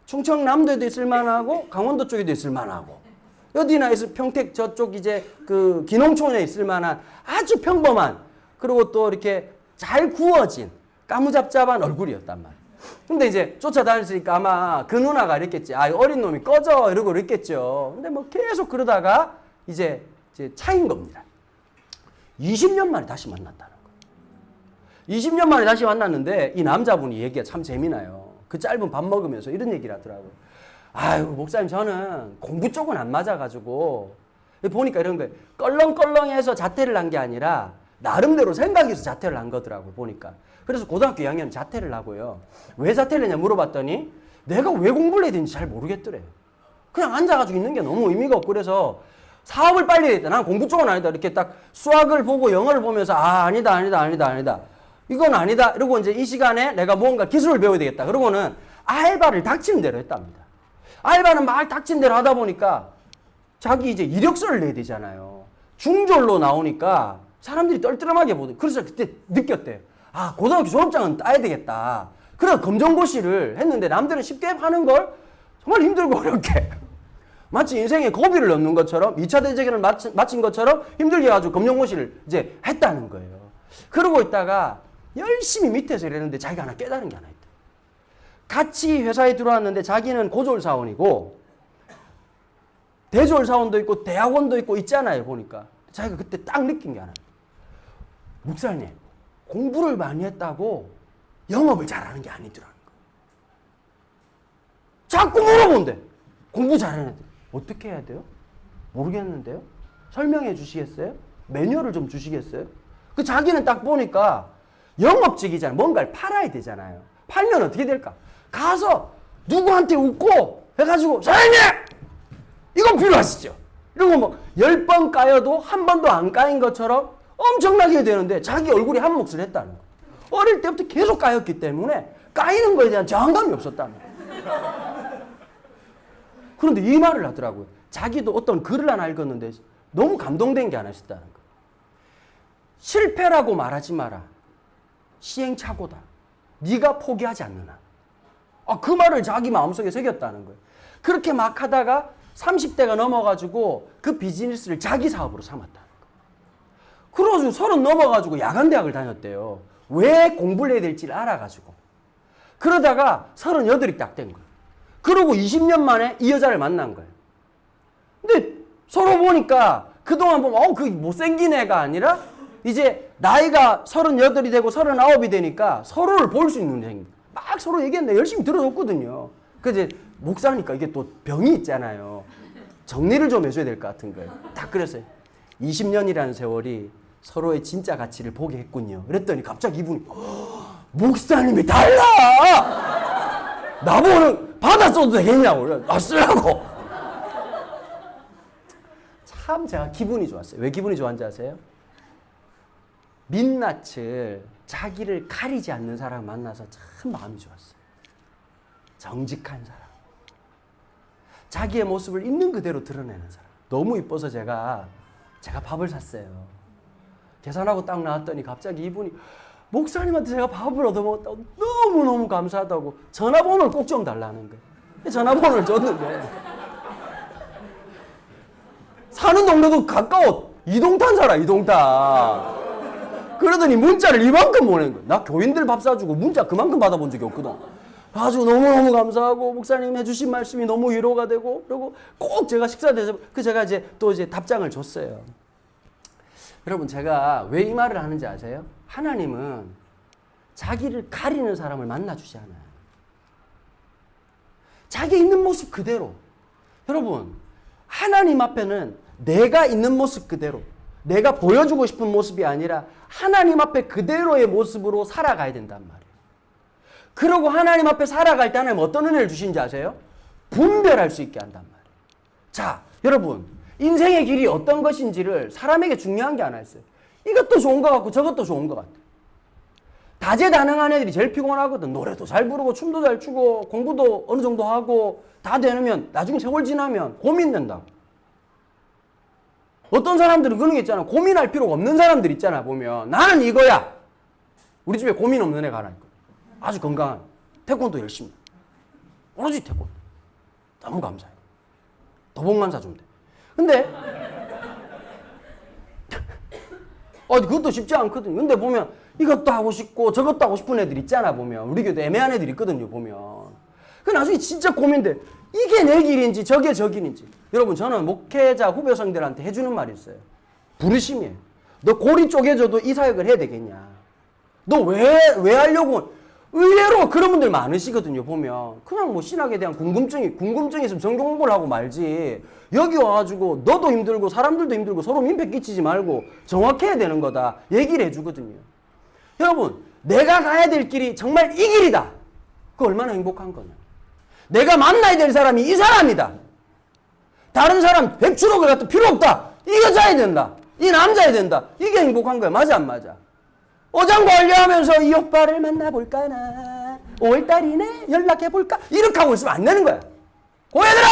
충청남도에도 있을 만하고 강원도 쪽에도 있을 만하고. 어디나 있을 평택 저쪽 이제 그 기농촌에 있을 만한 아주 평범한 그리고 또 이렇게 잘 구워진 까무잡잡한 얼굴이었단 말이에요. 근데 이제 쫓아다녔으니까 아마 그 누나가 이랬겠지. 어린 놈이 꺼져 이러고 그랬겠죠. 근데 계속 그러다가 이제 차인 겁니다. 20년 만에 다시 만났다는 거예요. 20년 만에 다시 만났는데 이 남자분이 얘기가 참 재미나요. 그 짧은 밥 먹으면서 이런 얘기를 하더라고요. 목사님 저는 공부 쪽은 안 맞아가지고 보니까 이런 거예요. 껄렁껄렁해서 자퇴를 한 게 아니라 나름대로 생각이 있어 자퇴를 한 거더라고요. 보니까. 그래서 고등학교 2학년 자퇴를 하고요. 왜 자퇴를 했냐 물어봤더니 내가 왜 공부를 해야 되는지 잘 모르겠더래요. 그냥 앉아가지고 있는 게 너무 의미가 없고 그래서 사업을 빨리 해야겠다. 난 공부 쪽은 아니다. 이렇게 딱 수학을 보고 영어를 보면서 아니다. 이건 아니다. 이러고 이제 이 시간에 내가 뭔가 기술을 배워야 되겠다. 그러고는 알바를 닥치는 대로 했답니다. 알바는 막 닥친 대로 하다 보니까 자기 이제 이력서를 내야 되잖아요. 중졸로 나오니까 사람들이 떨떠름하게 보더라고요. 그래서 그때 느꼈대요. 아, 고등학교 졸업장은 따야 되겠다. 그래서 검정고시를 했는데 남들은 쉽게 하는 걸 정말 힘들고 어렵게 마치 인생에 고비를 넘는 것처럼 2차 대전을 마친 것처럼 힘들게 해가지고 검정고시를 이제 했다는 거예요. 그러고 있다가 열심히 밑에서 일했는데 자기가 하나 깨달은 게 하나 있다. 같이 회사에 들어왔는데 자기는 고졸사원이고 대졸사원도 있고 대학원도 있고 있잖아요. 보니까 자기가 그때 딱 느낀 게 하나 있다. 목사님, 공부를 많이 했다고 영업을 잘하는 게 아니더라는 거예요. 자꾸 물어본대. 공부 잘하는 애들 어떻게 해야 돼요? 모르겠는데요? 설명해 주시겠어요? 매뉴얼을 좀 주시겠어요? 그 자기는 딱 보니까 영업직이잖아요. 뭔가를 팔아야 되잖아요. 팔면 어떻게 될까? 가서 누구한테 웃고 해가지고 사장님! 이건 필요하시죠? 이러고 뭐 10번 까여도 한 번도 안 까인 것처럼 엄청나게 되는데 자기 얼굴이 한 몫을 했다는 거예요. 어릴 때부터 계속 까였기 때문에 까이는 거에 대한 저항감이 없었다는 거예요. 그런데 이 말을 하더라고요. 자기도 어떤 글을 하나 읽었는데 너무 감동된 게 하나 있었다는 거예요. 실패라고 말하지 마라. 시행착오다. 네가 포기하지 않느나. 그 말을 자기 마음속에 새겼다는 거예요. 그렇게 막 하다가 30대가 넘어가지고 그 비즈니스를 자기 사업으로 삼았다는 거예요. 그래가지고 30 넘어가지고 야간대학을 다녔대요. 왜 공부를 해야 될지를 알아가지고. 그러다가 38이 딱 된 거예요. 그러고 20년 만에 이 여자를 만난 거예요. 근데 서로 보니까 그동안 보면 그 못생긴 애가 아니라 이제 나이가 38이 되고 39이 되니까 서로를 볼 수 있는 생각. 막 서로 얘기했는데 열심히 들어줬거든요. 그래서 이제 목사니까 이게 또 병이 있잖아요. 정리를 좀 해줘야 될 것 같은 거예요. 딱 그랬어요. 20년이라는 세월이 서로의 진짜 가치를 보게 했군요. 그랬더니 갑자기 이분이 목사님이 달라! 나보고는 받아 써도 되겠냐고. 나 쓰라고. 참 제가 기분이 좋았어요. 왜 기분이 좋았는지 아세요? 민낯을 자기를 가리지 않는 사람 만나서 참 마음이 좋았어요. 정직한 사람. 자기의 모습을 있는 그대로 드러내는 사람. 너무 이뻐서 제가 밥을 샀어요. 계산하고 딱 나왔더니 갑자기 이분이 목사님한테 제가 밥을 얻어먹었다고 너무너무 감사하다고 전화번호를 꼭 좀 달라는 거예요. 전화번호를 줬는데 사는 동네도 가까워. 이동탄 살아, 이동탄. 그러더니 문자를 이만큼 보낸 거예요. 나 교인들 밥 사주고 문자 그만큼 받아본 적이 없거든. 아주 너무너무 감사하고 목사님 해주신 말씀이 너무 위로가 되고 그리고 꼭 제가 식사 대접 제가 이제 또 답장을 줬어요. 여러분 제가 왜 이 말을 하는지 아세요? 하나님은 자기를 가리는 사람을 만나주지 않아요. 자기 있는 모습 그대로. 여러분 하나님 앞에는 내가 있는 모습 그대로 내가 보여주고 싶은 모습이 아니라 하나님 앞에 그대로의 모습으로 살아가야 된단 말이에요. 그러고 하나님 앞에 살아갈 때 하나님 어떤 은혜를 주신지 아세요? 분별할 수 있게 한단 말이에요. 자, 여러분 인생의 길이 어떤 것인지를 사람에게 중요한 게 하나 있어요. 이것도 좋은 것 같고 저것도 좋은 것 같아요. 다재다능한 애들이 제일 피곤하거든. 노래도 잘 부르고 춤도 잘 추고 공부도 어느 정도 하고 다 되면 나중에 세월 지나면 고민된다고. 어떤 사람들은 그런 게 있잖아. 고민할 필요가 없는 사람들 있잖아. 보면 나는 이거야. 우리 집에 고민 없는 애가 하나 있거든. 아주 건강한 태권도 열심히 오로지 태권도 너무 감사해. 도복만 사주면 돼. 근데 그것도 쉽지 않거든요. 근데 보면 이것도 하고 싶고 저것도 하고 싶은 애들 있잖아. 보면 우리 교도 애매한 애들 있거든요. 보면 그 나중에 진짜 고민돼. 이게 내 길인지 저게 저 길인지. 여러분 저는 목회자 후배생들한테 해주는 말이 있어요. 부르심이에요. 너 골이 쪼개져도 이 사역을 해야 되겠냐. 너 왜 하려고. 의외로 그런 분들 많으시거든요. 보면 그냥 뭐 신학에 대한 궁금증이 있으면 성경 공부를 하고 말지. 여기 와가지고 너도 힘들고 사람들도 힘들고 서로 민폐 끼치지 말고 정확해야 되는 거다 얘기를 해주거든요. 여러분 내가 가야 될 길이 정말 이 길이다. 그거 얼마나 행복한 거냐. 내가 만나야 될 사람이 이 사람이다. 다른 사람 100주록을 갖다 필요 없다. 이 여자야 된다. 이 남자야 된다. 이게 행복한 거야. 맞아 안 맞아? 어장 관리하면서 이 오빠를 만나볼까나 5월달이네 연락해볼까 이렇게 하고 있으면 안 되는 거야. 고얘들아!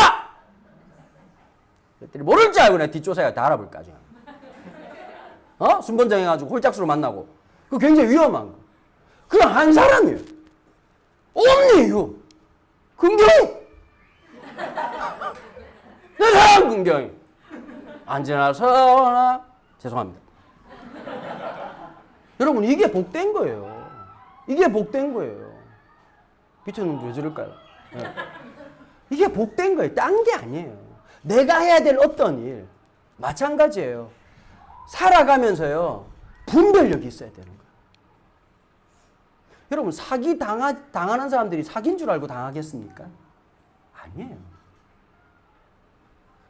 그랬더니 모를 줄 알고 내 뒷조사야 다 알아볼까 지금. 순번정해가지고 홀짝수로 만나고 그거 굉장히 위험한 거. 그건 한 사람이에요. 없니 이거. 긍정이. 내 사람 긍정이. 안 지나서나 죄송합니다. 여러분 이게 복된 거예요. 이게 복된 거예요. 밑에 놈들 왜 저럴까요? 네. 이게 복된 거예요. 딴 게 아니에요. 내가 해야 될 어떤 일 마찬가지예요. 살아가면서요 분별력이 있어야 되는 거예요. 여러분 사기 당하는 사람들이 사기인 줄 알고 당하겠습니까? 아니에요.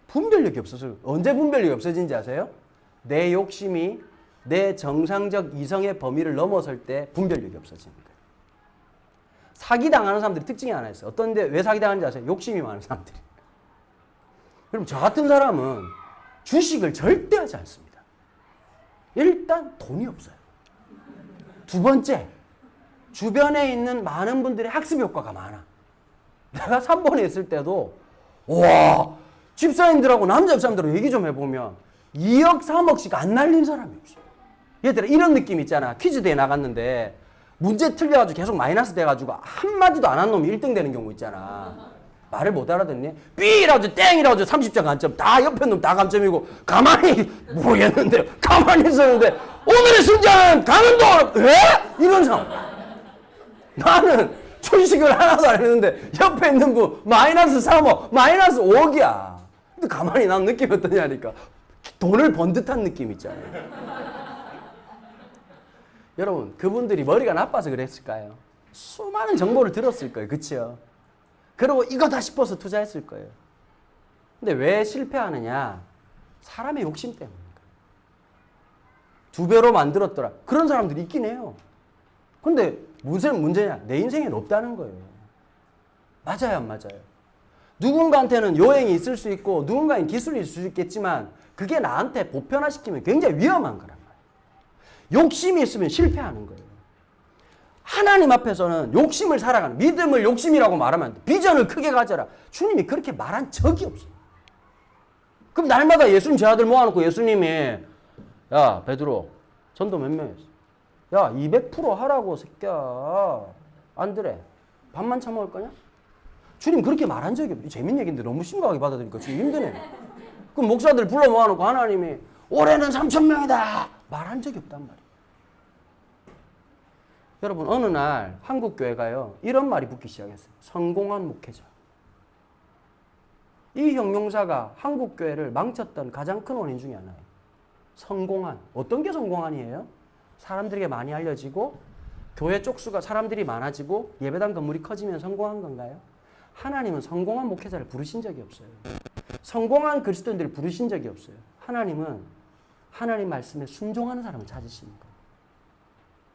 분별력이 없어서. 언제 분별력이 없어진지 아세요? 내 욕심이 내 정상적 이성의 범위를 넘어설 때 분별력이 없어지는 거예요. 사기당하는 사람들이 특징이 하나 있어요. 어떤데 왜 사기당하는지 아세요? 욕심이 많은 사람들이. 그럼 저 같은 사람은 주식을 절대 하지 않습니다. 일단 돈이 없어요. 두 번째, 주변에 있는 많은 분들의 학습 효과가 많아. 내가 3번에 있을 때도 와 집사님들하고 남자 집사님들하고 얘기 좀 해보면 2억 3억씩 안 날린 사람이 없어. 얘들아 이런 느낌 있잖아. 퀴즈 대회 나갔는데 문제 틀려가지고 계속 마이너스 돼가지고 한마디도 안 한 놈이 1등 되는 경우 있잖아. 말을 못 알아듣니? B라고 땡이라고 30점 감점 다 옆에 놈 다 감점이고 가만히 모르겠는데 가만히 있었는데 오늘의 승자는 강은도 왜? 이런 상황. 나는 주식을 하나도 안 했는데 옆에 있는 분 마이너스 3억 마이너스 5억이야. 근데 가만히 난 느낌이 어떠냐니까 돈을 번 듯한 느낌 있잖아요. 여러분 그분들이 머리가 나빠서 그랬을까요? 수많은 정보를 들었을 거예요. 그치요? 그리고 이거다 싶어서 투자했을 거예요. 근데 왜 실패하느냐? 사람의 욕심 때문입니다. 2배로 만들었더라. 그런 사람들이 있긴 해요. 근데 무슨 문제냐? 내 인생엔 없다는 거예요. 맞아요, 안 맞아요? 누군가한테는 요행이 있을 수 있고 누군가엔 기술이 있을 수 있겠지만 그게 나한테 보편화시키면 굉장히 위험한 거란 말이에요. 욕심이 있으면 실패하는 거예요. 하나님 앞에서는 욕심을 살아가는 믿음을 욕심이라고 말하면 안 돼. 비전을 크게 가져라. 주님이 그렇게 말한 적이 없어요. 그럼 날마다 예수님 제 아들 모아놓고 예수님이 야 베드로 전도 몇 명 했어? 야 200% 하라고 새끼야. 안 그래. 밥만 처먹을 거냐? 주님 그렇게 말한 적이 없어요. 재밌는 얘기인데 너무 심각하게 받아들이니까 지금 힘드네. 그럼 목사들 불러 모아놓고 하나님이 올해는 3,000명이다. 말한 적이 없단 말이에요. 여러분 어느 날 한국 교회가요 이런 말이 붙기 시작했어요. 성공한 목회자. 이 형용사가 한국 교회를 망쳤던 가장 큰 원인 중에 하나예요. 성공한. 어떤 게 성공한이에요? 사람들에게 많이 알려지고 교회 쪽수가 사람들이 많아지고 예배당 건물이 커지면 성공한 건가요? 하나님은 성공한 목회자를 부르신 적이 없어요. 성공한 그리스도인들을 부르신 적이 없어요. 하나님은 하나님 말씀에 순종하는 사람을 찾으시는 거예요.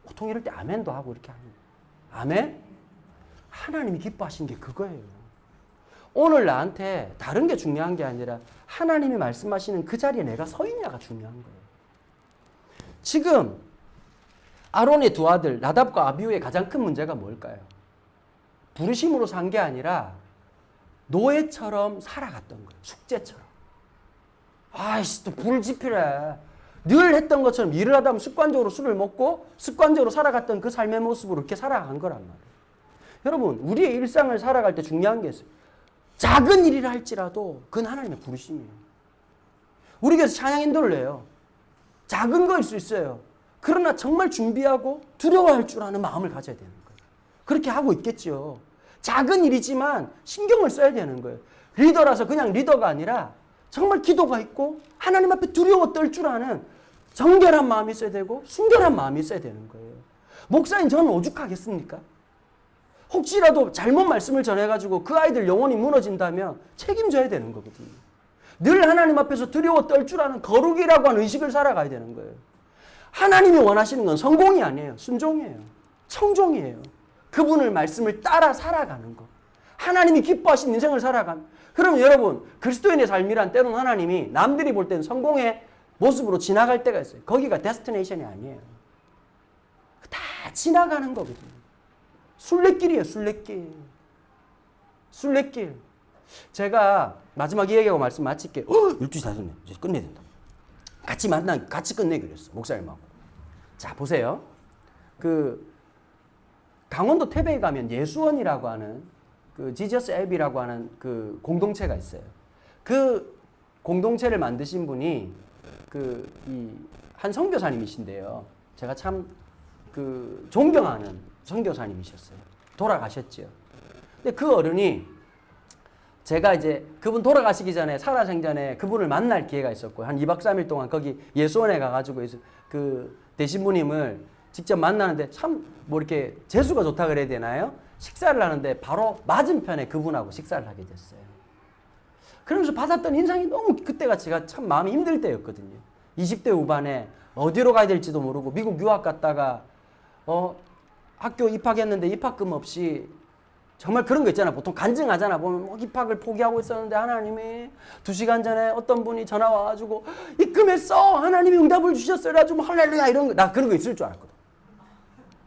보통 이럴 때 아멘도 하고 이렇게 하는 거예요. 아멘? 하나님이 기뻐하시는 게 그거예요. 오늘 나한테 다른 게 중요한 게 아니라 하나님이 말씀하시는 그 자리에 내가 서 있냐가 중요한 거예요. 지금 아론의 두 아들 나답과 아비후의 가장 큰 문제가 뭘까요? 부르심으로 산 게 아니라 노예처럼 살아갔던 거예요. 숙제처럼. 아이씨 또 불 지피래. 늘 했던 것처럼 일을 하다 보면 습관적으로 술을 먹고 습관적으로 살아갔던 그 삶의 모습으로 이렇게 살아간 거란 말이에요. 여러분 우리의 일상을 살아갈 때 중요한 게 있어요. 작은 일이라 할지라도 그건 하나님의 부르심이에요. 우리 교회에서 찬양 인도를 해요. 작은 거일 수 있어요. 그러나 정말 준비하고 두려워할 줄 아는 마음을 가져야 되는 거예요. 그렇게 하고 있겠죠. 작은 일이지만 신경을 써야 되는 거예요. 리더라서 그냥 리더가 아니라 정말 기도가 있고 하나님 앞에 두려워 떨 줄 아는 정결한 마음이 있어야 되고 순결한 마음이 있어야 되는 거예요. 목사님 저는 오죽하겠습니까? 혹시라도 잘못 말씀을 전해가지고 그 아이들 영혼이 무너진다면 책임져야 되는 거거든요. 늘 하나님 앞에서 두려워 떨 줄 아는 거룩이라고 하는 의식을 살아가야 되는 거예요. 하나님이 원하시는 건 성공이 아니에요. 순종이에요. 청종이에요. 그분의 말씀을 따라 살아가는 것. 하나님이 기뻐하신 인생을 살아가는 그러면 여러분 그리스도인의 삶이란 때로는 하나님이 남들이 볼 때는 성공의 모습으로 지나갈 때가 있어요. 거기가 데스티네이션이 아니에요. 다 지나가는 거거든요. 순례길이에요. 순례길. 순례길. 제가 마지막 이 얘기하고 말씀 마칠게요. 12시 다 됐네. 이제 끝내야 된다. 같이 끝내기로 했어. 목사님하고. 자, 보세요. 강원도 태백에 가면 예수원이라고 하는 지저스 앱이라고 하는 공동체가 있어요. 그 공동체를 만드신 분이 한 선교사님이신데요. 제가 참 존경하는 선교사님이셨어요. 돌아가셨죠. 근데 그 어른이 제가 이제 그분 돌아가시기 전에 살아생전에 그분을 만날 기회가 있었고 한 2박 3일 동안 거기 예수원에 가가지고 대신부님을 직접 만나는데 참 이렇게 재수가 좋다 그래야 되나요? 식사를 하는데 바로 맞은편에 그분하고 식사를 하게 됐어요. 그러면서 받았던 인상이 너무 그때가 제가 참 마음이 힘들 때였거든요. 20대 후반에 어디로 가야 될지도 모르고 미국 유학 갔다가 학교 입학했는데 입학금 없이 정말 그런 거 있잖아. 보통 간증하잖아. 보면 입학을 포기하고 있었는데 하나님이 2시간 전에 어떤 분이 전화 와가지고 입금했어. 하나님이 응답을 주셨어요. 그래가지고 할렐루야 이런 거. 나 그런 거 있을 줄 알았거든.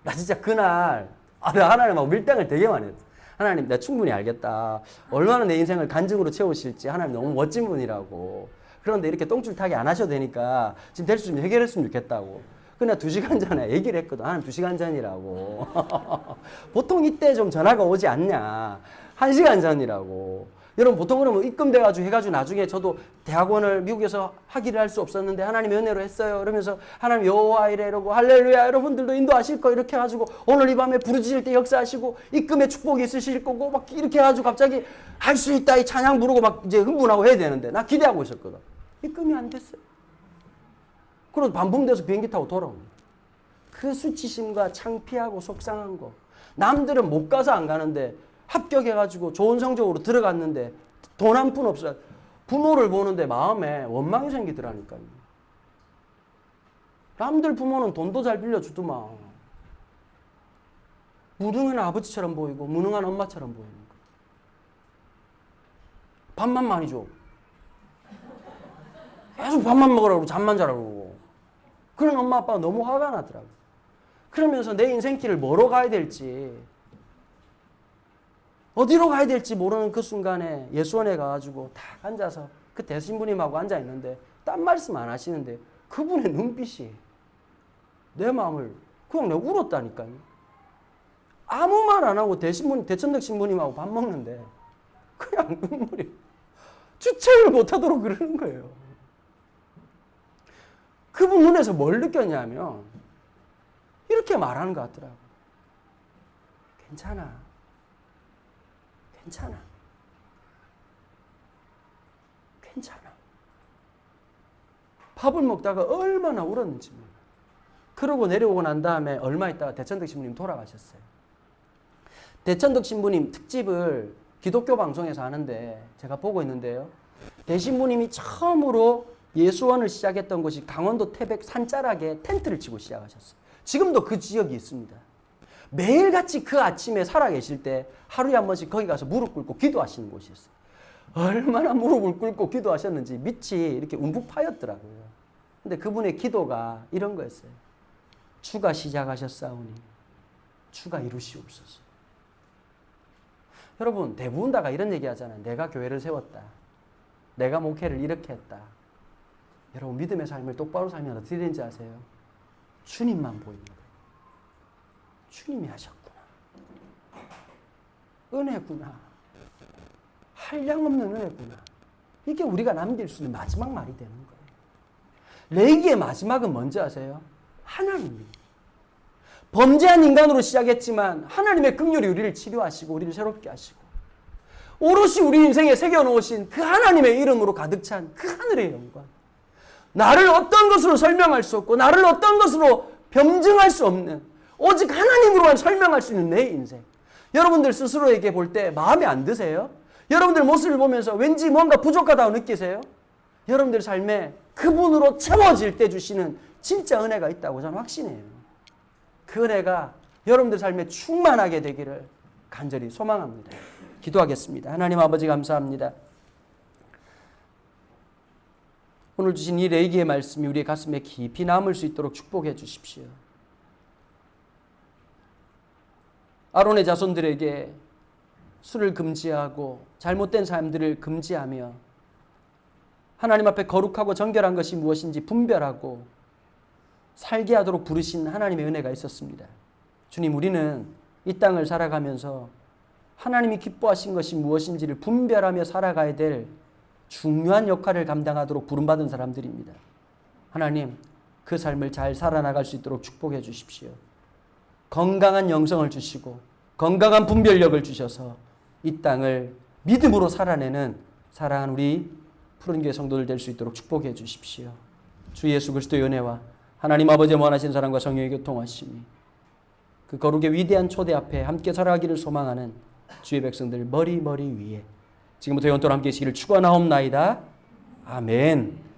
나 진짜 그날 나 하나님하고 밀당을 되게 많이 했어. 하나님 내가 충분히 알겠다. 얼마나 내 인생을 간증으로 채우실지 하나님 너무 멋진 분이라고. 그런데 이렇게 똥줄 타기 안 하셔도 되니까 지금 될 수 있으면 해결했으면 좋겠다고. 그냥 2시간 전에 얘기를 했거든. 하나님 2시간 전이라고. 보통 이때 좀 전화가 오지 않냐. 1시간 전이라고. 여러분 보통 그러면 입금돼가지고 해가지고 나중에 저도 대학원을 미국에서 학위를 할 수 없었는데 하나님의 은혜로 했어요. 그러면서 하나님 여호와 이래 이러고 할렐루야 여러분들도 인도하실 거 이렇게 해가지고 오늘 이 밤에 부르짖을 때 역사하시고 입금의 축복이 있으실 거고 막 이렇게 해가지고 갑자기 할 수 있다 이 찬양 부르고 막 이제 흥분하고 해야 되는데 나 기대하고 있었거든. 입금이 안 됐어요. 그래서 반품돼서 비행기 타고 돌아온 거예요. 그 수치심과 창피하고 속상한 거. 남들은 못 가서 안 가는데 합격해가지고 좋은 성적으로 들어갔는데 돈 한 푼 없어요. 부모를 보는데 마음에 원망이 생기더라니까요. 남들 부모는 돈도 잘 빌려주더만. 무능한 아버지처럼 보이고 무능한 엄마처럼 보이는 거. 밥만 많이 줘. 계속 밥만 먹으라고 잠만 자라고. 그런 엄마 아빠가 너무 화가 나더라고요. 그러면서 내 인생길을 뭐로 가야 될지 어디로 가야 될지 모르는 그 순간에 예수원에 가가지고 딱 앉아서 그 대신부님하고 앉아있는데 딴 말씀 안 하시는데 그분의 눈빛이 내 마음을 그냥 내가 울었다니까요. 아무 말 안 하고 대천덕 신부님하고 밥 먹는데 그냥 눈물이 주체를 못하도록 그러는 거예요. 그분 눈에서 뭘 느꼈냐면 이렇게 말하는 것 같더라고요. 괜찮아. 괜찮아. 괜찮아. 밥을 먹다가 얼마나 울었는지 몰라요. 그러고 내려오고 난 다음에 얼마 있다가 대천덕 신부님 돌아가셨어요. 대천덕 신부님 특집을 기독교 방송에서 하는데 제가 보고 있는데요. 대신부님이 처음으로 예수원을 시작했던 곳이 강원도 태백 산자락에 텐트를 치고 시작하셨어요. 지금도 그 지역이 있습니다. 매일같이 그 아침에 살아계실 때 하루에 한 번씩 거기 가서 무릎 꿇고 기도하시는 곳이었어요. 얼마나 무릎을 꿇고 기도하셨는지 밑이 이렇게 움푹 파였더라고요. 근데 그분의 기도가 이런 거였어요. 주가 시작하셨사오니 주가 이루시옵소서. 여러분 대부분 다가 이런 얘기 하잖아요. 내가 교회를 세웠다. 내가 목회를 이렇게 했다. 여러분 믿음의 삶을 똑바로 살면 어떻게 되는지 아세요? 주님만 보이는 거예요. 주님이 하셨구나. 은혜구나. 한량없는 은혜구나. 이게 우리가 남길 수 있는 마지막 말이 되는 거예요. 레이기의 마지막은 뭔지 아세요? 하나님이. 범죄한 인간으로 시작했지만 하나님의 긍휼이 우리를 치료하시고 우리를 새롭게 하시고 오롯이 우리 인생에 새겨놓으신 그 하나님의 이름으로 가득 찬 그 하늘의 영광. 나를 어떤 것으로 설명할 수 없고 나를 어떤 것으로 변증할 수 없는 오직 하나님으로만 설명할 수 있는 내 인생. 여러분들 스스로에게 볼 때 마음에 안 드세요? 여러분들 모습을 보면서 왠지 뭔가 부족하다고 느끼세요? 여러분들 삶에 그분으로 채워질 때 주시는 진짜 은혜가 있다고 저는 확신해요. 그 은혜가 여러분들 삶에 충만하게 되기를 간절히 소망합니다. 기도하겠습니다. 하나님 아버지 감사합니다. 오늘 주신 이 레이기의 말씀이 우리의 가슴에 깊이 남을 수 있도록 축복해 주십시오. 아론의 자손들에게 술을 금지하고 잘못된 삶들을 금지하며 하나님 앞에 거룩하고 정결한 것이 무엇인지 분별하고 살게 하도록 부르신 하나님의 은혜가 있었습니다. 주님, 우리는 이 땅을 살아가면서 하나님이 기뻐하신 것이 무엇인지를 분별하며 살아가야 될 중요한 역할을 감당하도록 부름받은 사람들입니다. 하나님, 그 삶을 잘 살아나갈 수 있도록 축복해 주십시오. 건강한 영성을 주시고 건강한 분별력을 주셔서 이 땅을 믿음으로 살아내는 사랑하는 우리 푸른교회 성도들 될 수 있도록 축복해 주십시오. 주 예수 그리스도의 은혜와 하나님 아버지의 무한하신 사랑과 성령의 교통하심이 그 거룩의 위대한 초대 앞에 함께 살아가기를 소망하는 주의 백성들 머리 위에 지금부터 영원토록 함께 계시기를 축원하옵나이다. 아멘.